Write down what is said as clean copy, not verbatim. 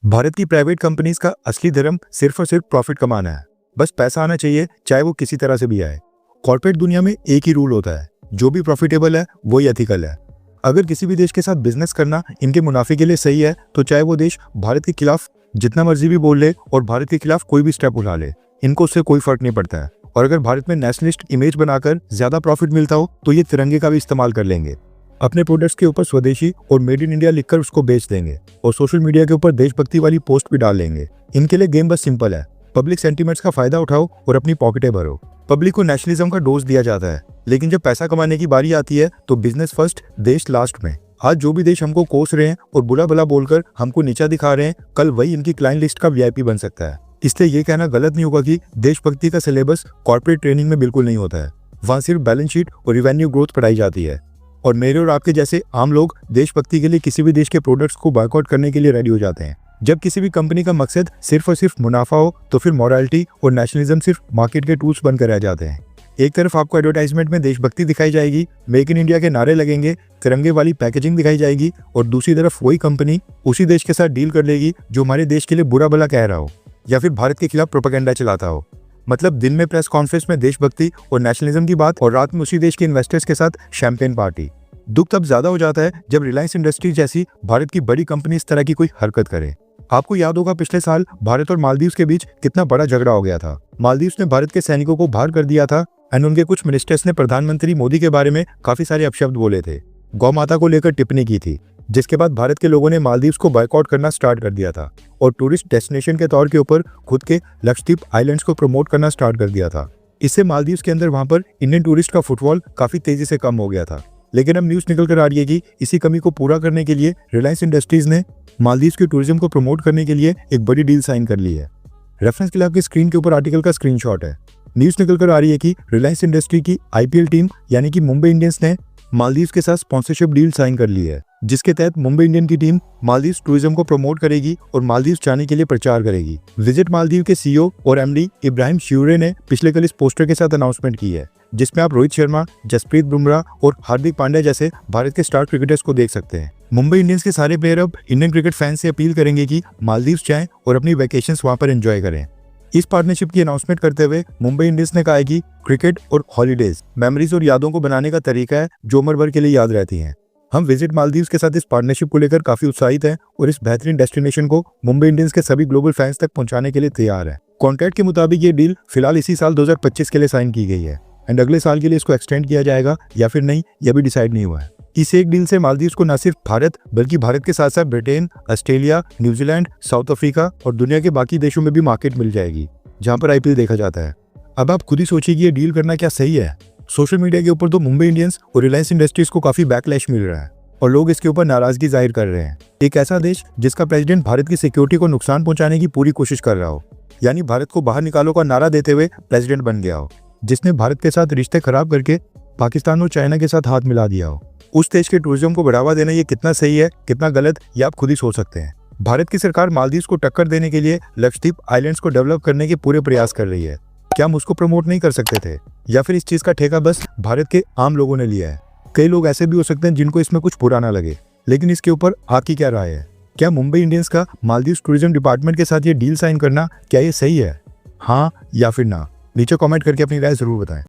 भारत की private companies का असली धर्म सिर्फ और सिर्फ प्रॉफिट कमाना है। बस पैसा आना चाहिए, चाहे वो किसी तरह से भी आए। कॉर्पोरेट दुनिया में एक ही रूल होता है, जो भी प्रॉफिटेबल है वही एथिकल है। अगर किसी भी देश के साथ बिजनेस करना इनके मुनाफे के लिए सही है, तो चाहे वो देश भारत के खिलाफ जितना मर्जी भी बोल ले और भारत के खिलाफ कोई भी स्टेप उठा ले, इनको उससे कोई फर्क नहीं पड़ता है। और अगर भारत में नेशनलिस्ट इमेज बनाकर ज्यादा प्रॉफिट मिलता हो, तो ये तिरंगे का भी इस्तेमाल कर लेंगे। अपने प्रोडक्ट्स के ऊपर स्वदेशी और मेड इन इंडिया लिखकर उसको बेच देंगे और सोशल मीडिया के ऊपर देशभक्ति वाली पोस्ट भी डाल लेंगे। इनके लिए गेम बस सिंपल है, पब्लिक सेंटीमेंट्स का फायदा उठाओ और अपनी पॉकेटें भरो। पब्लिक को नेशनलिज्म का डोज दिया जाता है, लेकिन जब पैसा कमाने की बारी आती है तो बिजनेस फर्स्ट, देश लास्ट में। आज जो भी देश हमको कोस रहे हैं और बुरा भला बोलकर हमको नीचा दिखा रहे हैं, कल वही इनकी क्लाइंट लिस्ट का वीआईपी बन सकता है। इसलिए ये कहना गलत नहीं होगा कि देशभक्ति का सिलेबस कॉर्पोरेट ट्रेनिंग में बिल्कुल नहीं होता है। वहाँ सिर्फ बैलेंस शीट और रिवेन्यू ग्रोथ पढ़ाई जाती है। और मेरे और आपके जैसे आम लोग देशभक्ति के लिए किसी भी देश के प्रोडक्ट्स को बॉयकॉट करने के लिए रेडी हो जाते हैं। जब किसी भी कंपनी का मकसद सिर्फ और सिर्फ मुनाफा हो, तो फिर मॉरलिटी और नेशनलिज्म सिर्फ मार्केट के टूल्स बनकर रह जाते हैं। एक तरफ आपको एडवर्टाइजमेंट में देशभक्ति दिखाई जाएगी, मेक इन इंडिया के नारे लगेंगे, तिरंगे वाली पैकेजिंग दिखाई जाएगी, और दूसरी तरफ वही कंपनी उसी देश के साथ डील कर लेगी जो हमारे देश के लिए बुरा भला कह रहा हो या फिर भारत के खिलाफ प्रोपेगेंडा चलाता हो। मतलब दिन में प्रेस कॉन्फ्रेंस में देशभक्ति और नेशनलिज्म की बात और रात में उसी देश के इन्वेस्टर्स के साथ शैंपेन पार्टी। दुख तब ज्यादा हो जाता है जब रिलायंस इंडस्ट्रीज जैसी भारत की बड़ी कंपनी इस तरह की कोई हरकत करे। आपको याद होगा पिछले साल भारत और मालदीव्स के बीच कितना बड़ा झगड़ा हो गया था। मालदीव्स ने भारत के सैनिकों को बाहर कर दिया था एंड उनके कुछ मिनिस्टर्स ने प्रधानमंत्री मोदी के बारे में काफी सारे अपशब्द बोले थे, गौ माता को लेकर टिप्पणी की थी, जिसके बाद भारत के लोगों ने मालदीव्स को बॉयकॉट करना स्टार्ट कर दिया था और टूरिस्ट डेस्टिनेशन के तौर के ऊपर खुद के लक्षद्वीप आइलैंड्स को प्रमोट करना स्टार्ट कर दिया था। इससे मालदीव्स के अंदर वहां पर इंडियन टूरिस्ट का फुटफॉल काफी तेजी से कम हो गया था। लेकिन अब न्यूज निकल कर आ रही है कि इसी कमी को पूरा करने के लिए रिलायंस इंडस्ट्रीज ने मालदीव्स के टूरिज्म को प्रमोट करने के लिए एक बड़ी डील साइन कर ली है। रेफरेंस के लिए आपकी स्क्रीन के ऊपर आर्टिकल का स्क्रीनशॉट है। न्यूज निकल कर आ रही है कि रिलायंस इंडस्ट्री की आईपीएल टीम यानी कि मुंबई इंडियंस ने मालदीव्स के साथ स्पॉन्सरशिप डील साइन कर ली है, जिसके तहत मुंबई इंडियन की टीम मालदीव्स टूरिज्म को प्रमोट करेगी और मालदीव्स जाने के लिए प्रचार करेगी। विजिट मालदीव के सीईओ और एमडी इब्राहिम शिवरे ने पिछले कल इस पोस्टर के साथ अनाउंसमेंट की है, जिसमें आप रोहित शर्मा, जसप्रीत बुमराह और हार्दिक पांड्या जैसे भारत के स्टार क्रिकेटर्स को देख सकते हैं। मुंबई इंडियंस के सारे प्लेयर अब इंडियन क्रिकेट फैंस से अपील करेंगे कि मालदीव्स जाएं और अपनी वैकेशंस वहां पर एंजॉय करें। इस पार्टनरशिप की अनाउंसमेंट करते हुए मुंबई इंडियंस ने कहा है कि क्रिकेट और हॉलीडेज मेमोरीज और यादों को बनाने का तरीका है जो उम्र भर के लिए याद रहती हैं। हम विजिट मालदीव्स के साथ इस पार्टनरशिप को लेकर काफी उत्साहित हैं और इस बेहतरीन डेस्टिनेशन को मुंबई इंडियंस के सभी ग्लोबल फैंस तक पहुंचाने के लिए तैयार है। कॉन्ट्रैक्ट के मुताबिक ये डील फिलहाल इसी साल 2025 के लिए साइन की गई है एंड अगले साल के लिए इसको एक्सटेंड किया जाएगा या फिर नहीं, यह भी डिसाइड नहीं हुआ है। इस एक डील से मालदीव्स को न सिर्फ भारत बल्कि भारत के साथ साथ Britain, Australia, New Zealand, south Africa और दुनिया के बाकी देशों में भी मार्केट मिल जाएगी जहां पर आईपीएल देखा जाता है। अब आप खुद ही सोचिए कि ये डील करना क्या सही है। सोशल मीडिया के ऊपर तो मुंबई इंडियंस और रिलायंस इंडस्ट्रीज को काफी बैकलैश मिल रहा है और लोग इसके ऊपर नाराजगी जाहिर कर रहे हैं। एक ऐसा देश जिसका प्रेसिडेंट भारत की सिक्योरिटी को नुकसान पहुंचाने की पूरी कोशिश कर रहा हो, यानी भारत को बाहर निकालो का नारा देते हुए प्रेसिडेंट बन गया हो, जिसने भारत के साथ रिश्ते खराब करके पाकिस्तान और चाइना के साथ हाथ मिला दिया हो। उस देश के टूरिज्म को बढ़ावा देना ये कितना सही है, कितना गलत, ये आप खुद ही सोच सकते हैं। भारत की सरकार मालदीव्स को टक्कर देने के लिए लक्षद्वीप आइलैंड्स को डेवलप करने के पूरे प्रयास कर रही है। क्या हम उसको प्रमोट नहीं कर सकते थे, या फिर इस चीज का ठेका बस भारत के आम लोगों ने लिया है? कई लोग ऐसे भी हो सकते हैं जिनको इसमें कुछ बुरा ना लगे, लेकिन इसके ऊपर आपकी क्या राय है? क्या मुंबई इंडियंस का मालदीव्स टूरिज्म डिपार्टमेंट के साथ ये डील साइन करना क्या ये सही है? हाँ या फिर ना? नीचे कमेंट करके अपनी राय जरूर बताएं।